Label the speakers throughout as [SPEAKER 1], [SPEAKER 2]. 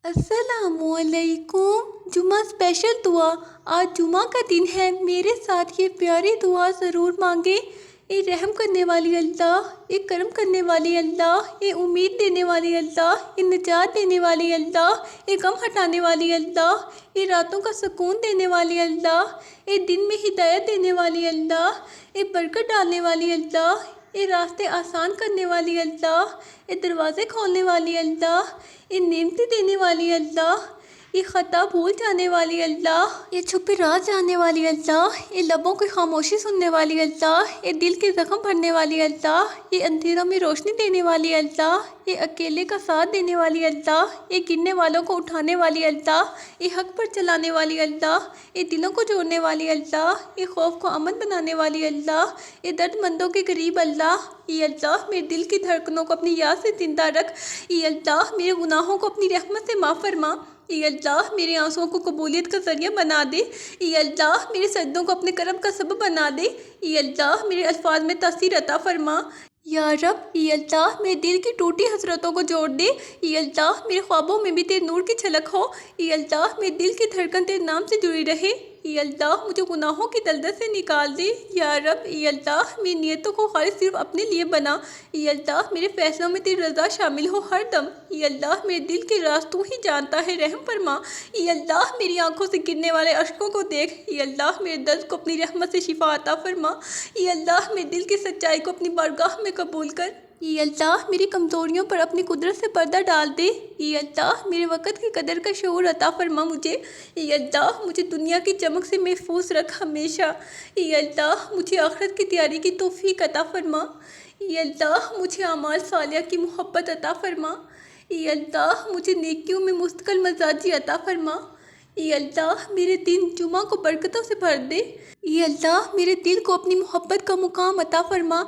[SPEAKER 1] السلام علیکم۔ جمعہ اسپیشل دعا۔ آج جمعہ کا دن ہے، میرے ساتھ یہ پیاری دعا ضرور مانگیں۔ اے رحم کرنے والی اللہ، اے کرم کرنے والی اللہ، اے امید دینے والی اللہ، اے نجات دینے والی اللہ، اے غم ہٹانے والی اللہ، اے راتوں کا سکون دینے والی اللہ، اے دن میں ہدایت دینے والی اللہ، اے برکت ڈالنے والی اللہ، اے راستے آسان کرنے والی اللہ، اے دروازے کھولنے والی اللہ، اے نعمتیں دینے والی اللہ، اے خطا بھول جانے والی اللہ، اے چھپے راز جاننے والی اللہ، اے لبوں کی خاموشی سننے والی اللہ، اے دل کے زخم بھرنے والی اللہ، اے اندھیروں میں روشنی دینے والی اللہ، اے اکیلے کا ساتھ دینے والی اللہ، اے گرنے والوں کو اٹھانے والی اللہ، اے حق پر چلانے والی اللہ، اے دلوں کو جوڑنے والی اللہ، اے خوف کو امن بنانے والی اللہ، اے درد مندوں کے قریب اللہ، اے اللہ میرے دل کی دھڑکنوں کو اپنی یاد سے زندہ رکھ، اے اللہ میرے گناہوں کو اپنی رحمت سے معاف فرما، اے اللہ میرے آنسوؤں کو قبولیت کا ذریعہ بنا دے، اے اللہ میرے سجدوں کو اپنے کرم کا سبب بنا دے، اے اللہ میرے الفاظ میں تاثیر عطا فرما، یا رب اے اللہ میرے دل کی ٹوٹی حسرتوں کو جوڑ دے، اے اللہ میرے خوابوں میں بھی تیرے نور کی جھلک ہو، اے اللہ میرے دل کی دھڑکن تیرے نام سے جڑی رہے، اے اللہ مجھے گناہوں کی دلدل سے نکال دے، یا رب اے اللہ میری نیتوں کو خالص صرف اپنے لیے بنا، اے اللہ میرے فیصلوں میں تیری رضا شامل ہو ہر دم، اے اللہ میرے دل کے راز تو ہی جانتا ہے، رحم فرما، اے اللہ میری آنکھوں سے گرنے والے اشکوں کو دیکھ، اے اللہ میرے درد کو اپنی رحمت سے شفا عطا فرما، اے اللہ میرے دل کی سچائی کو اپنی بارگاہ میں قبول کر، اے اللہ میری کمزوریوں پر اپنی قدرت سے پردہ ڈال دے، اے اللہ میرے وقت کی قدر کا شعور عطا فرما مجھے، اے اللہ مجھے دنیا کی چمک سے محفوظ رکھ ہمیشہ، اے اللہ مجھے آخرت کی تیاری کی توفیق عطا فرما، اے اللہ مجھے اعمال صالحہ کی محبت عطا فرما، اے اللہ مجھے نیکیوں میں مستقل مزاجی عطا فرما، اے اللہ میرے دن جمعہ کو برکتوں سے بھر دے، اے اللہ میرے دل کو اپنی محبت کا مقام عطا فرما،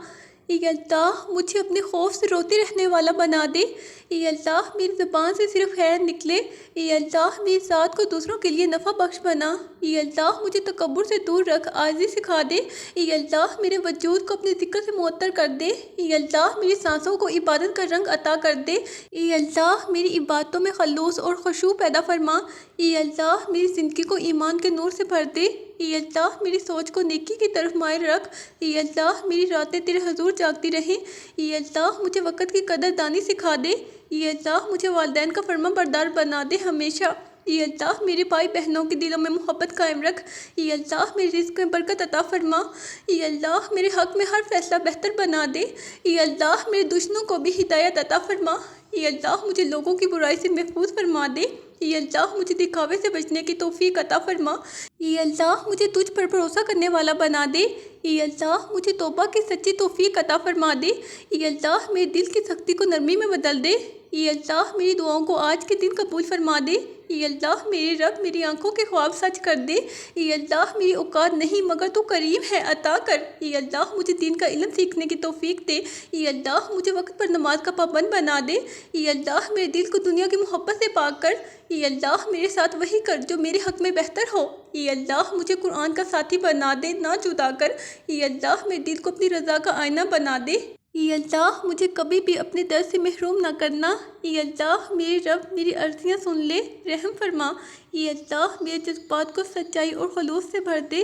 [SPEAKER 1] اے اللہ مجھے اپنے خوف سے روتے رہنے والا بنا دے، اے اللہ میری زبان سے صرف خیر نکلے، اے اللہ میری ذات کو دوسروں کے لیے نفع بخش بنا، اے اللہ مجھے تکبر سے دور رکھ، عاجزی سکھا دے، اے اللہ میرے وجود کو اپنے ذکر سے معطر کر دے، اے اللہ میری سانسوں کو عبادت کا رنگ عطا کر دے، اے اللہ میری عبادتوں میں خلوص اور خشوع پیدا فرما، اے اللہ میری زندگی کو ایمان کے نور سے بھر دے، اے اللہ میری سوچ کو نیکی کی طرف مائل رکھ، اے اللہ میری راتیں تیرے حضور جاگتی رہیں، اے اللہ مجھے وقت کی قدر دانی سکھا دے، اے اللہ مجھے والدین کا فرما بردار بنا دے ہمیشہ، اے اللہ میرے بھائی بہنوں کے دلوں میں محبت قائم رکھ، اے اللہ میرے رزق میں برکت عطا فرما، اے اللہ میرے حق میں ہر فیصلہ بہتر بنا دے، اے اللہ میرے دشمنوں کو بھی ہدایت عطا فرما، اے اللہ مجھے لوگوں کی برائی سے محفوظ فرما دے، اے اللہ مجھے دکھاوے سے بچنے کی توفیق عطا فرما، اے اللہ مجھے تجھ پر بھروسہ کرنے والا بنا دے، اے اللہ مجھے توبہ کی سچی توفیق عطا فرما دے، اے اللہ میرے دل کی سختی کو نرمی میں بدل دے، اے اللہ میری دعاؤں کو آج کے دن قبول فرما دے، اے اللہ میرے رب میری آنکھوں کے خواب سچ کر دے، اے اللہ میری اوقات نہیں مگر تو کریم ہے عطا کر، اے اللہ مجھے دین کا علم سیکھنے کی توفیق دے، اے اللہ مجھے وقت پر نماز کا پابند بنا دے، اے اللہ میرے دل کو دنیا کی محبت سے پاک کر، اے اللہ میرے ساتھ وہی کر جو میرے حق میں بہتر ہو، اے اللہ مجھے قرآن کا ساتھی بنا دے نہ جدا کر، اے اللہ میرے دل کو اپنی رضا کا آئینہ بنا دے، اے اللہ مجھے کبھی بھی اپنے در سے محروم نہ کرنا، اے اللہ میرے رب میری عرضیاں سن لے، رحم فرما، اے اللہ میرے جذبات کو سچائی اور خلوص سے بھر دے،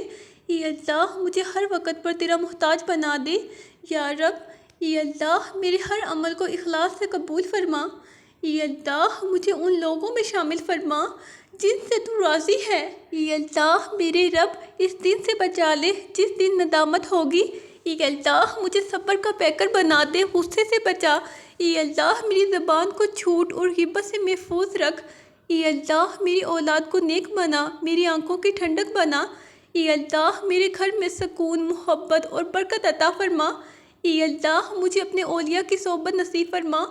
[SPEAKER 1] اے اللہ مجھے ہر وقت پر تیرا محتاج بنا دے، یا رب اے اللہ میرے ہر عمل کو اخلاص سے قبول فرما، اے اللہ مجھے ان لوگوں میں شامل فرما جن سے تو راضی ہے، اے اللہ میرے رب اس دن سے بچا لے جس دن ندامت ہوگی، اے اللہ مجھے صبر کا پیکر بنا دے، غصے سے بچا، اے اللہ میری زبان کو جھوٹ اور غیبت سے محفوظ رکھ، اے اللہ میری اولاد کو نیک بنا، میری آنکھوں کی ٹھنڈک بنا، اے اللہ میرے گھر میں سکون، محبت اور برکت عطا فرما، اے اللہ مجھے اپنے اولیاء کی صحبت نصیب فرما،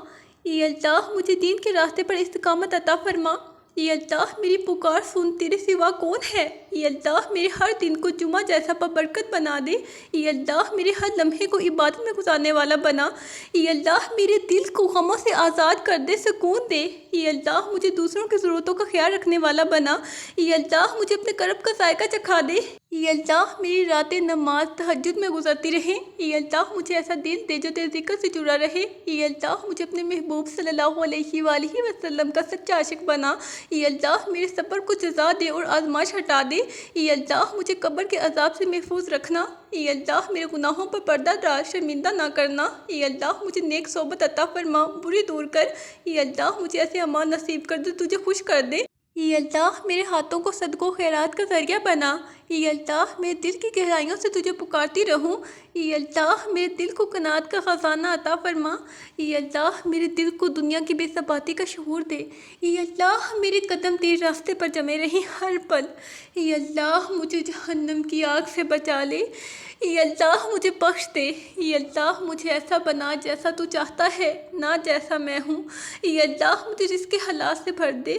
[SPEAKER 1] اے اللہ مجھے دین کے راستے پر استقامت عطا فرما، یا اللہ میری پکار سن، تیرے سوا کون ہے؟ یا اللہ میرے ہر دن کو جمعہ جیسا بابرکت بنا دے۔ یا اللہ میرے ہر لمحے کو عبادت میں گزارنے والا بنا۔ یا اللہ میرے دل کو غموں سے آزاد کر دے، سکون دے۔ یا اللہ مجھے دوسروں کی ضرورتوں کا خیال رکھنے والا بنا۔ یا اللہ مجھے اپنے کرم کا ذائقہ چکھا دے۔ یا اللہ میری راتیں نماز تہجد میں گزرتی رہیں۔ یا اللہ مجھے ایسا دل دے جو تیرے ذکر سے جڑا رہے۔ یا اللہ مجھے اپنے محبوب صلی اللہ علیہ وآلہ وسلم کا سچا عاشق بنا۔ یا اللہ میرے صبر کو جزا دے اور آزمائش ہٹا دے۔ یا اللہ مجھے قبر کے عذاب سے محفوظ رکھنا۔ یا اللہ میرے گناہوں پر پردہ ڈال، شرمندہ نہ کرنا۔ یا اللہ مجھے نیک صحبت عطا فرما، بری دور کر۔ یا اللہ مجھے ایسے اعمال نصیب کر جو تجھے خوش کر دے۔ یا اللہ میرے ہاتھوں کو صدقہ و خیرات کا ذریعہ بنا۔ یا اللہ میرے دل کی گہرائیوں سے تجھے پکارتی رہوں۔ یا اللہ میرے دل کو قناعت کا خزانہ عطا فرما۔ یا اللہ میرے دل کو دنیا کی بے ثباتی کا شعور دے۔ یا اللہ میرے قدم تیرے راستے پر جمے رہیں ہر پل۔ یا اللہ مجھے جہنم کی آگ سے بچا لے۔ یا اللہ مجھے بخش دے۔ یا اللہ مجھے ایسا بنا جیسا تو چاہتا ہے، نہ جیسا میں ہوں۔ یا اللہ مجھے رزق کے حلال سے بھر دے،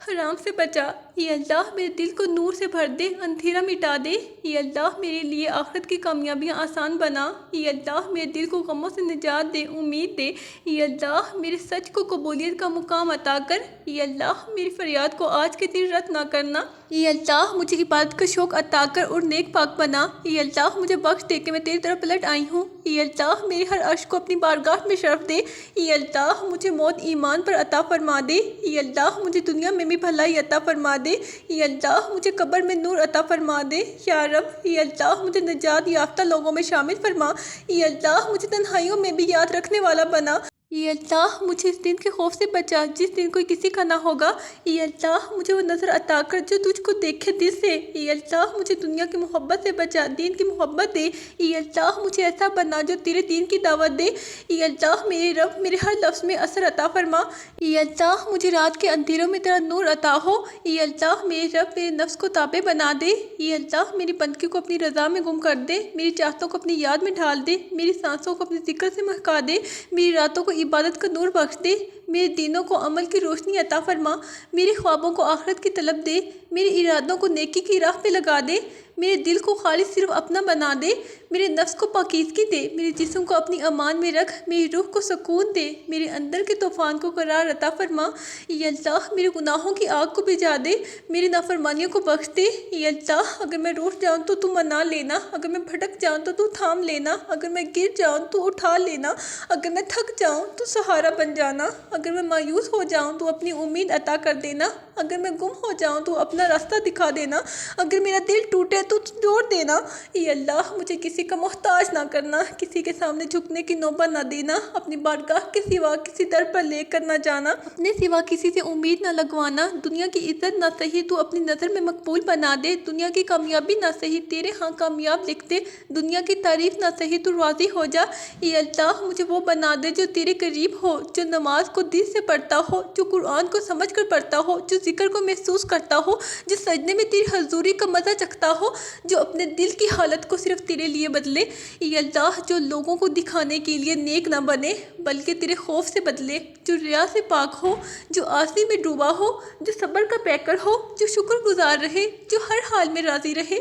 [SPEAKER 1] حرام سے بچا۔ یا اللہ میرے دل کو نور سے بھر دے، اندھیرا مٹا دے۔ یا اللہ میرے لیے آخرت کی کامیابیاں آسان بنا۔ یا اللہ میرے دل کو غموں سے نجات دے، امید دے۔ یا اللہ میرے سچ کو قبولیت کا مقام عطا کر۔ یا اللہ میری فریاد کو آج کے دن رد نہ کرنا۔ یا اللہ مجھے عبادت کا شوق عطا کر اور نیک پاک بنا۔ یا اللہ مجھے بخش دے کہ میں تیری طرف پلٹ آئی ہوں۔ یا اللہ میرے ہر عشق کو اپنی بارگاہ میں شرف دے۔ یا اللہ مجھے موت ایمان پر عطا فرما دے۔ یا اللہ مجھے دنیا میں بھی بھلائی عطا فرما دے۔ یا اللہ مجھے قبر میں نور عطا فرما دے یا رب۔ یا اللہ مجھے نجات یافتہ لوگوں میں شامل فرما۔ یا اللہ مجھے تنہائیوں میں بھی یاد رکھنے والا بنا۔ یا اللہ مجھے اس دن کے خوف سے بچا جس دن کوئی کسی کا نہ ہوگا۔ یا اللہ مجھے وہ نظر عطا کر جو تجھ کو دیکھے دل سے۔ یا اللہ مجھے دنیا کی محبت سے بچا، دین کی محبت دے۔ یا اللہ مجھے ایسا بنا جو تیرے دین کی دعوت دے۔ یا اللہ میرے رب میرے ہر لفظ میں اثر عطا فرما۔ یا اللہ مجھے رات کے اندھیروں میں تیرا نور عطا ہو۔ یا اللہ میرے رب میرے نفس کو تابع بنا دے۔ یا اللہ میری بندگی کو اپنی رضا میں گم کر دے، میری چاہتوں کو اپنی یاد میں ڈھال دے، میری سانسوں کو اپنے ذکر سے مہکا دے، میری راتوں کو عبادت کا نور بخش دے، میرے دینوں کو عمل کی روشنی عطا فرما، میرے خوابوں کو آخرت کی طلب دے، میرے ارادوں کو نیکی کی راہ پہ لگا دے، میرے دل کو خالص صرف اپنا بنا دے، میرے نفس کو پاکیزگی دے، میرے جسم کو اپنی امان میں رکھ، میری روح کو سکون دے، میرے اندر کے طوفان کو قرار عطا فرما۔ یا اللہ میرے گناہوں کی آگ کو بجھا دے، میری نافرمانیوں کو بخش دے۔ یا اللہ اگر میں روٹھ جاؤں تو منا لینا، اگر میں بھٹک جاؤں تو تھام لینا، اگر میں گر جاؤں تو اٹھا لینا، اگر میں تھک جاؤں تو سہارا بن جانا، اگر میں مایوس ہو جاؤں تو اپنی امید عطا کر دینا، اگر میں گم ہو جاؤں تو اپنا راستہ دکھا دینا، اگر میرا دل ٹوٹے تو جوڑ دینا۔ یا اللہ مجھے کسی کا محتاج نہ کرنا، کسی کے سامنے جھکنے کی نوبت نہ دینا، اپنی بارگاہ کے سوا کسی در پر لے کر نہ جانا، اپنے سوا کسی سے امید نہ لگوانا، دنیا کی عزت نہ صحیح تو اپنی نظر میں مقبول بنا دے، دنیا کی کامیابی نہ صحیح تیرے ہاں کامیاب لکھ دے، دنیا کی تعریف نہ صحیح تو راضی ہو جا۔ یا اللہ مجھے وہ بنا دے جو تیرے قریب ہو، جو نماز کو دل سے پڑھتا ہو، جو قرآن کو سمجھ کر پڑھتا ہو، جو ذکر کو محسوس کرتا ہو، جو سجدے میں تیری حضوری کا مزہ چکھتا ہو، جو اپنے دل کی حالت کو صرف تیرے لیے بدلے۔ یا اللہ جو لوگوں کو دکھانے کے لیے نیک نہ بنے بلکہ تیرے خوف سے بدلے، جو ریا سے پاک ہو، جو آسانی میں ڈوبا ہو، جو صبر کا پیکر ہو، جو شکر گزار رہے، جو ہر حال میں راضی رہے۔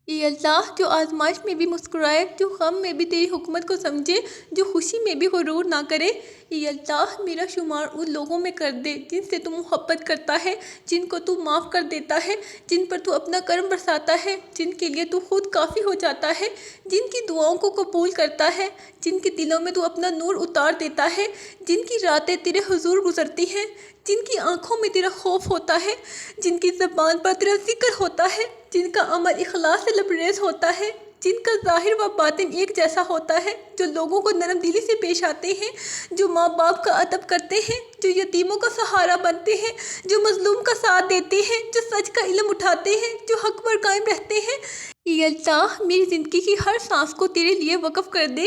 [SPEAKER 1] یا اللہ جو آزمائش میں بھی مسکرائے، جو غم میں بھی تیری حکمت کو سمجھے، جو خوشی میں بھی غرور نہ کرے۔ یا اللہ میرا شمار ان لوگوں میں کر دے جن سے تو محبت کرتا ہے، جن کو تو معاف کر دیتا ہے، جن پر تو اپنا کرم برساتا ہے، جن کے لیے تو خود کافی ہو جاتا ہے، جن کی دعاؤں کو قبول کرتا ہے، جن کے دلوں میں تو اپنا نور اتار دیتا ہے، جن کی راتیں تیرے حضور گزرتی ہیں، جن کی آنکھوں میں تیرا خوف ہوتا ہے، جن کی زبان پر تیرا ذکر ہوتا ہے، جن کا عمل اخلاص سے لبریز ہوتا ہے، جن کا ظاہر و باطن ایک جیسا ہوتا ہے، جو لوگوں کو نرم دلی سے پیش آتے ہیں، جو ماں باپ کا ادب کرتے ہیں، جو یتیموں کا سہارا بنتے ہیں، جو مظلوم کا ساتھ دیتے ہیں، جو سچ کا علم اٹھاتے ہیں، جو حق پر قائم رہتے ہیں۔ یا اللہ میری زندگی کی ہر سانس کو تیرے لیے وقف کر دے۔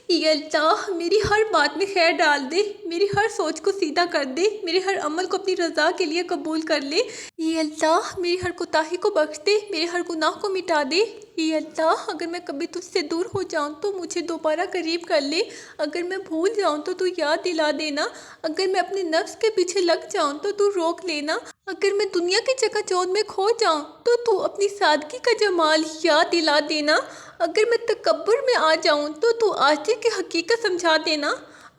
[SPEAKER 1] یا اللہ میری ہر بات میں خیر ڈال دے، میری ہر سوچ کو سیدھا کر دے، میرے ہر عمل کو اپنی رضا کے لیے قبول کر لے۔ اے اللہ میری ہر کوتاہی کو بخش دے، میرے ہر گناہ کو مٹا دے۔ اے اللہ اگر میں کبھی تجھ سے دور ہو جاؤں تو مجھے دوبارہ قریب کر لے، اگر میں بھول جاؤں تو یاد دلا دینا، اگر میں اپنے نفس کے پیچھے لگ جاؤں تو روک لینا، اگر میں دنیا کی چکا چوند میں کھو جاؤں تو اپنی سادگی کا جمال یاد دلا دینا، اگر میں تکبر میں آ جاؤں تو عاجزی کی حقیقت سمجھا دینا،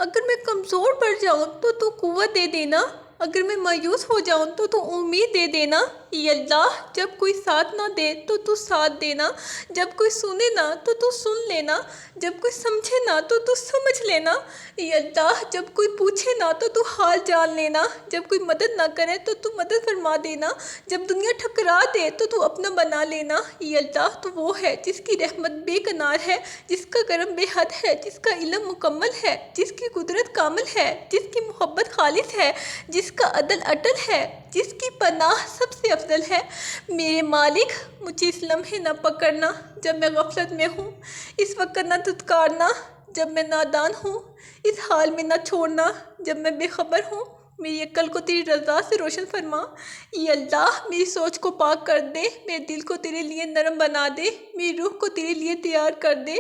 [SPEAKER 1] اگر میں کمزور پڑ جاؤں تو قوت دے دینا، اگر میں مایوس ہو جاؤں تو امید دے دینا۔ اے اللہ جب کوئی ساتھ نہ دے تو ساتھ دینا، جب کوئی سنے نہ تو سن لینا، جب کوئی سمجھے نہ تو سمجھ لینا۔ اے اللہ جب کوئی پوچھے نہ تو حال جان لینا، جب کوئی مدد نہ کرے تو مدد فرما دینا، جب دنیا ٹھکرا دے تو اپنا بنا لینا۔ اے اللہ تو وہ ہے جس کی رحمت بے کنار ہے، جس کا کرم بے حد ہے، جس کا علم مکمل ہے، جس کی قدرت کامل ہے، جس کی محبت خالص ہے، جس کا عدل اٹل ہے، جس کی پناہ سب سے افضل ہے۔ میرے مالک مجھے اس لمحے نہ پکڑنا جب میں غفلت میں ہوں، اس وقت نہ دھتکارنا جب میں نادان ہوں، اس حال میں نہ چھوڑنا جب میں بے خبر ہوں۔ میری عقل کو تیری رضا سے روشن فرما۔ اے اللہ میری سوچ کو پاک کر دے، میرے دل کو تیرے لیے نرم بنا دے، میری روح کو تیرے لیے تیار کر دے۔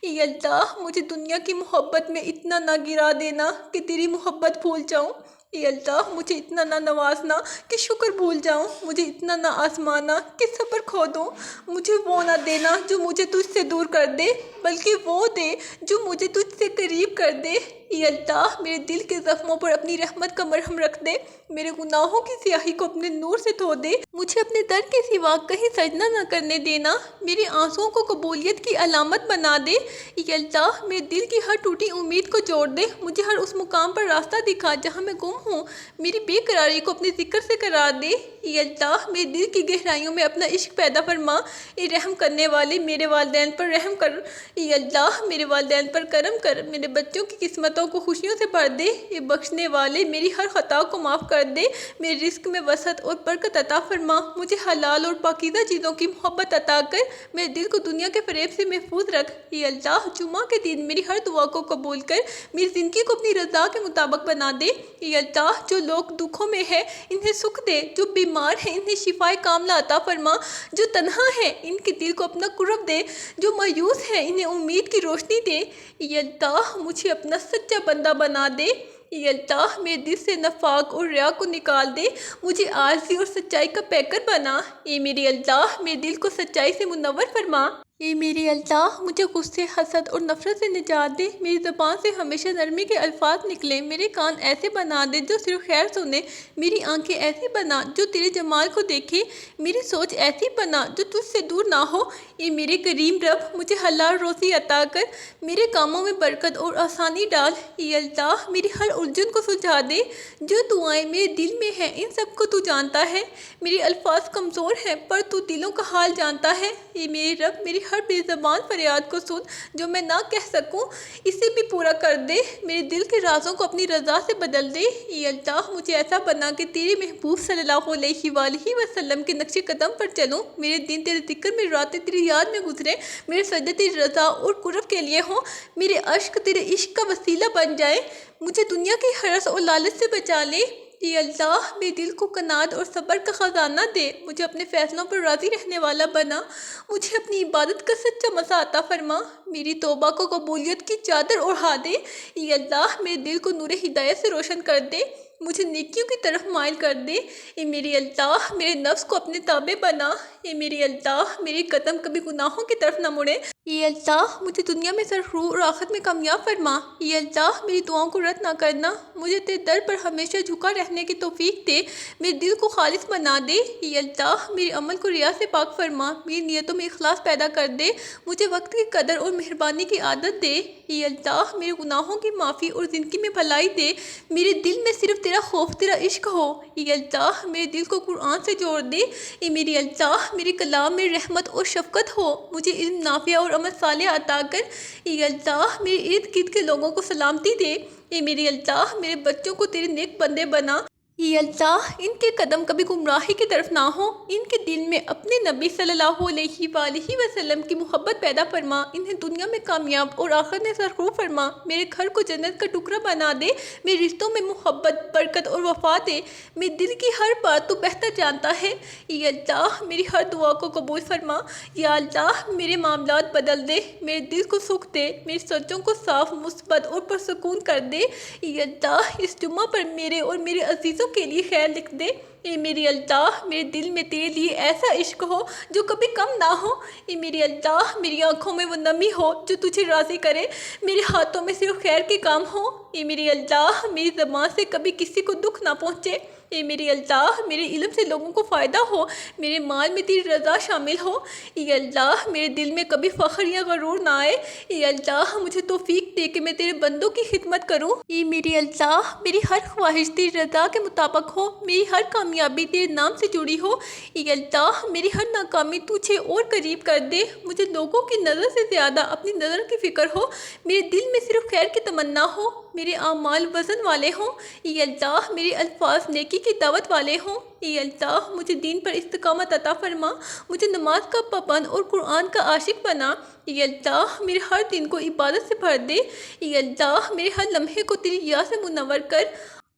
[SPEAKER 1] اے اللہ مجھے دنیا کی محبت میں اتنا نہ گرا دینا کہ تیری محبت بھول جاؤں، اے اللہ مجھے اتنا نہ نوازنا کہ شکر بھول جاؤں، مجھے اتنا نہ آزمانا کہ صبر کھو دوں، مجھے وہ نہ دینا جو مجھے تجھ سے دور کر دے، بلکہ وہ دے جو مجھے تجھ سے قریب کر دے۔ اے اللہ میرے دل کے زخموں پر اپنی رحمت کا مرہم رکھ دے، میرے گناہوں کی سیاہی کو اپنے نور سے دھو دے، مجھے اپنے در کے سوا کہیں سجدہ نہ کرنے دینا، میری آنسوؤں کو قبولیت کی علامت بنا دے۔ اے اللہ میرے دل کی ہر ٹوٹی امید کو جوڑ دے، مجھے ہر اس مقام پر راستہ دکھا جہاں میں گم ہوں، میری بے قراری کو اپنے ذکر سے قرار دے۔ اے اللہ میرے دل کی گہرائیوں میں اپنا عشق پیدا فرما۔ اے رحم کرنے والے میرے والدین پر رحم کر، اے اللہ میرے والدین پر کرم کر، میرے بچوں کی قسمتوں کو خوشیوں سے بھر دے۔ اے بخشنے والے میری ہر خطا کو معاف کر دے، میرے رزق میں وسعت اور برکت عطا فرما، مجھے حلال اور پاکیزہ چیزوں کی محبت عطا کر، میرے دل کو دنیا کے فریب سے محفوظ رکھ۔ اے اللہ جمعہ کے دن میری ہر دعا کو قبول کر، میری زندگی کو اپنی رضا کے مطابق بنا دے۔ اے اللہ جو لوگ دکھوں میں ہے انہیں سکھ دے، جو بیمار ہیں انہیں شفائے کاملہ عطا فرما، جو تنہا ہے ان کے دل کو اپنا قرب دے، جو مایوس ہے انہیں امید کی روشنی دے۔ اے اللہ مجھے اپنا سچا بندہ بنا دے، اے اللہ میرے دل سے نفاق اور ریا کو نکال دے، مجھے عاجزی اور سچائی کا پیکر بنا۔ اے میرے اللہ میرے دل کو سچائی سے منور فرما۔ اے میرے اللہ مجھے غصے، حسد اور نفرت سے نجات دے، میری زبان سے ہمیشہ نرمی کے الفاظ نکلیں، میرے کان ایسے بنا دے جو صرف خیر سنے، میری آنکھیں ایسی بنا جو تیرے جمال کو دیکھے، میری سوچ ایسی بنا جو تجھ سے دور نہ ہو۔ اے میرے کریم رب مجھے حلال روزی عطا کر، میرے کاموں میں برکت اور آسانی ڈال۔ اے اللہ میری ہر الجھن کو سلجھا دے، جو دعائیں میرے دل میں ہیں ان سب کو تو جانتا ہے، میرے الفاظ کمزور ہیں پر تو دلوں کا حال جانتا ہے۔ اے میرے رب میری ہر بے زبان فریاد کو سن، جو میں نہ کہہ سکوں اسے بھی پورا کر دے، میرے دل کے رازوں کو اپنی رضا سے بدل دے۔ اے اللہ مجھے ایسا بنا کہ تیرے محبوب صلی اللہ علیہ وآلہ وسلم کے نقش قدم پر چلوں، میرے دن تیرے ذکر میں، راتیں تیری یاد میں گزریں، میرے سجدے تیری رضا اور قرب کے لیے ہوں، میرے اشک تیرے عشق کا وسیلہ بن جائے، مجھے دنیا کی حرص اور لالچ سے بچا لے۔ اے اللہ میرے دل کو قناعت اور صبر کا خزانہ دے، مجھے اپنے فیصلوں پر راضی رہنے والا بنا، مجھے اپنی عبادت کا سچا مزہ عطا فرما، میری توبہ کو قبولیت کی چادر اوڑھا دے۔ اے اللہ میرے دل کو نور ہدایت سے روشن کر دے، مجھے نیکیوں کی طرف مائل کر دے۔ اے میرے اللہ میرے نفس کو اپنے تابع بنا، اے میرے اللہ میرے قدم کبھی گناہوں کی طرف نہ مڑے۔ اے اللہ مجھے دنیا میں سرخرو اور آخرت میں کامیاب فرما۔ اے اللہ میری دعاؤں کو رد نہ کرنا، مجھے تیرے در پر ہمیشہ جھکا رہنے کی توفیق دے، میرے دل کو خالص بنا دے۔ اے اللہ میرے عمل کو ریا سے پاک فرما، میری نیتوں میں اخلاص پیدا کر دے، مجھے وقت کی قدر اور مہربانی کی عادت دے۔ اے اللہ میرے گناہوں کی معافی اور زندگی میں بھلائی دے، میرے دل میں صرف تیرا خوف، تیرا عشق ہو۔ اے اللہ میرے دل کو قرآن سے جوڑ دے۔ اے میرے اللہ میرے کلام میں رحمت اور شفقت ہو، مجھے علم نافع اور عمل صالح عطا کر۔ اے اللہ میرے ارد گرد کے لوگوں کو سلامتی دے۔ اے میرے اللہ میرے بچوں کو تیرے نیک بندے بنا، یا اللہ ان کے قدم کبھی گمراہی کی طرف نہ ہو، ان کے دل میں اپنے نبی صلی اللہ علیہ وآلہ وسلم کی محبت پیدا فرما، انہیں دنیا میں کامیاب اور آخرت میں سرخرو فرما، میرے گھر کو جنت کا ٹکڑا بنا دے، میرے رشتوں میں محبت، برکت اور وفا دے، میرے دل کی ہر بات تو بہتر جانتا ہے۔ یا اللہ میری ہر دعا کو قبول فرما، یا اللہ میرے معاملات بدل دے، میرے دل کو سکھ دے، میری سوچوں کو صاف، مثبت اور پرسکون کر دے۔ یا اللہ اس جمعہ پر میرے اور میرے عزیزوں کے لیے خیر لکھ دے۔ اے میری اللہ میرے دل میں تیرے لیے ایسا عشق ہو جو کبھی کم نہ ہو۔ اے میری اللہ میری آنکھوں میں وہ نمی ہو جو تجھے راضی کرے، میرے ہاتھوں میں صرف خیر کے کام ہو۔ اے میری اللہ میری زبان سے کبھی کسی کو دکھ نہ پہنچے۔ اے میری اللہ میرے علم سے لوگوں کو فائدہ ہو، میرے مال میں تیری رضا شامل ہو۔ اے اللہ میرے دل میں کبھی فخر یا غرور نہ آئے۔ اے اللہ مجھے توفیق دے کہ میں تیرے بندوں کی خدمت کروں۔ اے میری اللہ میری ہر خواہش تیری رضا کے مطابق ہو، میری ہر کامیابی تیرے نام سے جڑی ہو۔ اے اللہ میری ہر ناکامی تجھے اور قریب کر دے، مجھے لوگوں کی نظر سے زیادہ اپنی نظر کی فکر ہو، میرے دل میں صرف خیر کی تمنا ہو، میرے اعمال وزن والے ہوں۔ اے اللہ میرے الفاظ نیکی کی دعوت والے ہوں۔ اے اللہ مجھے دین پر استقامت عطا فرما، مجھے نماز کا پابند اور قرآن کا عاشق بنا۔ اے اللہ میرے ہر دن کو عبادت سے بھر دے۔ اے اللہ میرے ہر لمحے کو تیری یاد سے منور کر۔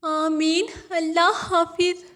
[SPEAKER 1] آمین۔ اللہ حافظ۔